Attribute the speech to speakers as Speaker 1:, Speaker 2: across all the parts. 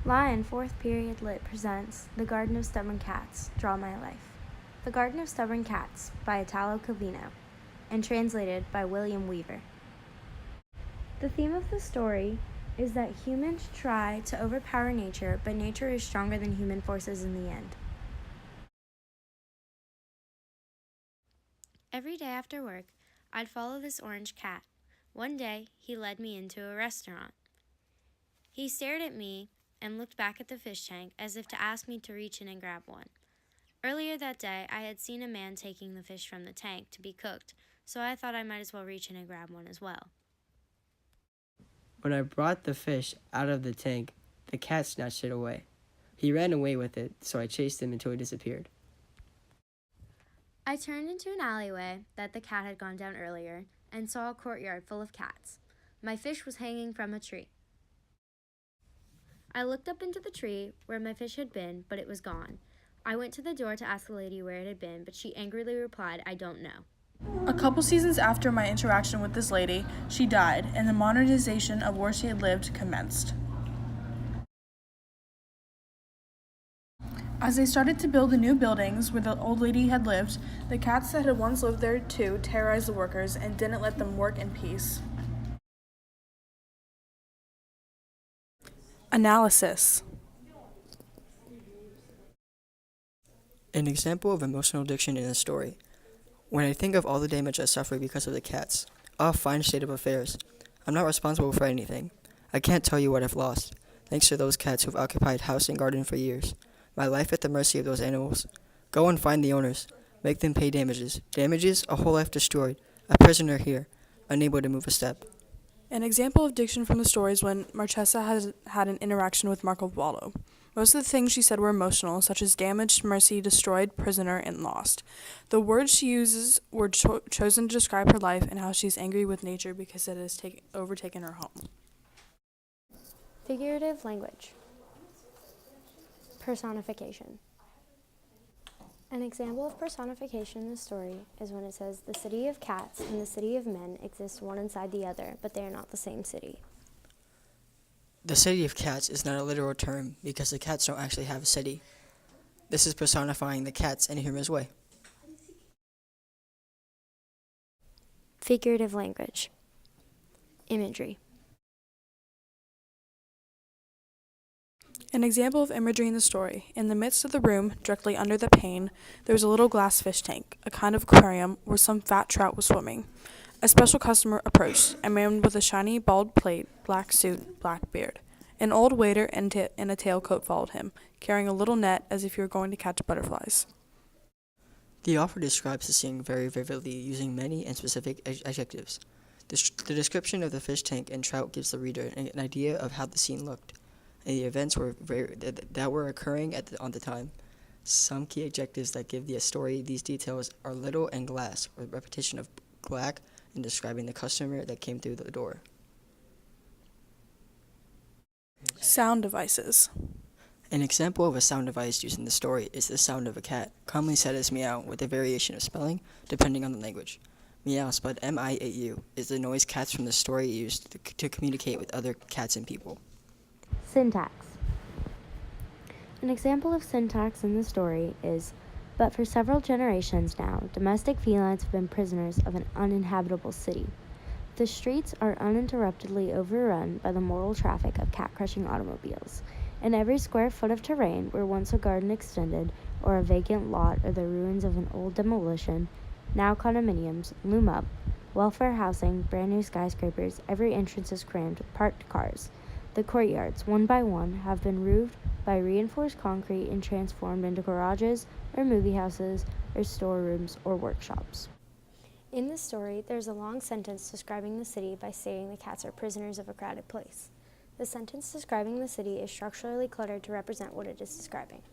Speaker 1: Lion 4th Period Lit presents The Garden of Stubborn Cats, Draw My Life. The Garden of Stubborn Cats by Italo Calvino, and translated by William Weaver. The theme of the story is that humans try to overpower nature, but nature is stronger than human forces in the end. Every day after work, I'd follow this orange cat. One day, he led me into a restaurant. He stared at me and looked back at the fish tank as if to ask me to reach in and grab one. Earlier that day, I had seen a man taking the fish from the tank to be cooked, so I thought I might as well reach in and grab one as well.
Speaker 2: When I brought the fish out of the tank, the cat snatched it away. He ran away with it, so I chased him until he disappeared.
Speaker 1: I turned into an alleyway that the cat had gone down earlier and saw a courtyard full of cats. My fish was hanging from a tree. I looked up into the tree where my fish had been, but it was gone. I went to the door to ask the lady where it had been, but she angrily replied, "I don't know."
Speaker 3: A couple seasons after my interaction with this lady, she died, and the modernization of where she had lived commenced. As they started to build the new buildings where the old lady had lived, the cats that had once lived there too terrorized the workers and didn't let them work in peace. Analysis.
Speaker 2: An example of emotional addiction in a story. When I think of all the damage I suffered because of the cats, oh, fine state of affairs. I'm not responsible for anything. I can't tell you what I've lost, thanks to those cats who've occupied house and garden for years. My life at the mercy of those animals. Go and find the owners. Make them pay damages. Damages? A whole life destroyed. A prisoner here, unable to move a step.
Speaker 3: An example of diction from the story is when Marchesa has had an interaction with Marco Waldo. Most of the things she said were emotional, such as damaged, mercy, destroyed, prisoner, and lost. The words she uses were chosen to describe her life and how she's angry with nature because it has overtaken her home.
Speaker 1: Figurative language. Personification. An example of personification in the story is when it says, "The city of cats and the city of men exist one inside the other, but they are not the same city."
Speaker 2: The city of cats is not a literal term because the cats don't actually have a city. This is personifying the cats in a humorous way.
Speaker 1: Figurative language. Imagery.
Speaker 3: An example of imagery in the story. In the midst of the room, directly under the pane, there was a little glass fish tank, a kind of aquarium where some fat trout was swimming. A special customer approached, a man with a shiny, bald plate, black suit, black beard. An old waiter in a tailcoat followed him, carrying a little net as if he were going to catch butterflies.
Speaker 2: The author describes the scene very vividly, using many and specific adjectives. The description of the fish tank and trout gives the reader an idea of how the scene looked, and the events that were occurring on the time. Some key adjectives that give the story these details are little and glass, or repetition of black, and describing the customer that came through the door.
Speaker 3: Sound devices.
Speaker 2: An example of a sound device used in the story is the sound of a cat, commonly said as meow, with a variation of spelling depending on the language. Meow, spelled M-I-A-U, is the noise cats from the story used to communicate with other cats and people.
Speaker 1: Syntax. An example of syntax in the story is, "But for several generations now, domestic felines have been prisoners of an uninhabitable city. The streets are uninterruptedly overrun by the mortal traffic of cat-crushing automobiles. In every square foot of terrain where once a garden extended, or a vacant lot or the ruins of an old demolition, now condominiums, loom up. Welfare housing, brand new skyscrapers, every entrance is crammed with parked cars. The courtyards, one by one, have been roofed by reinforced concrete and transformed into garages or movie houses or storerooms or workshops." In the story, there's a long sentence describing the city by stating the cats are prisoners of a crowded place. The sentence describing the city is structurally cluttered to represent what it is describing.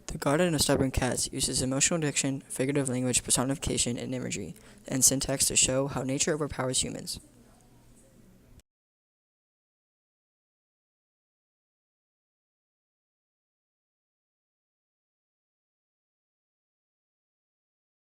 Speaker 2: The Garden of Stubborn Cats uses emotional diction, figurative language, personification, and imagery, and syntax to show how nature overpowers humans.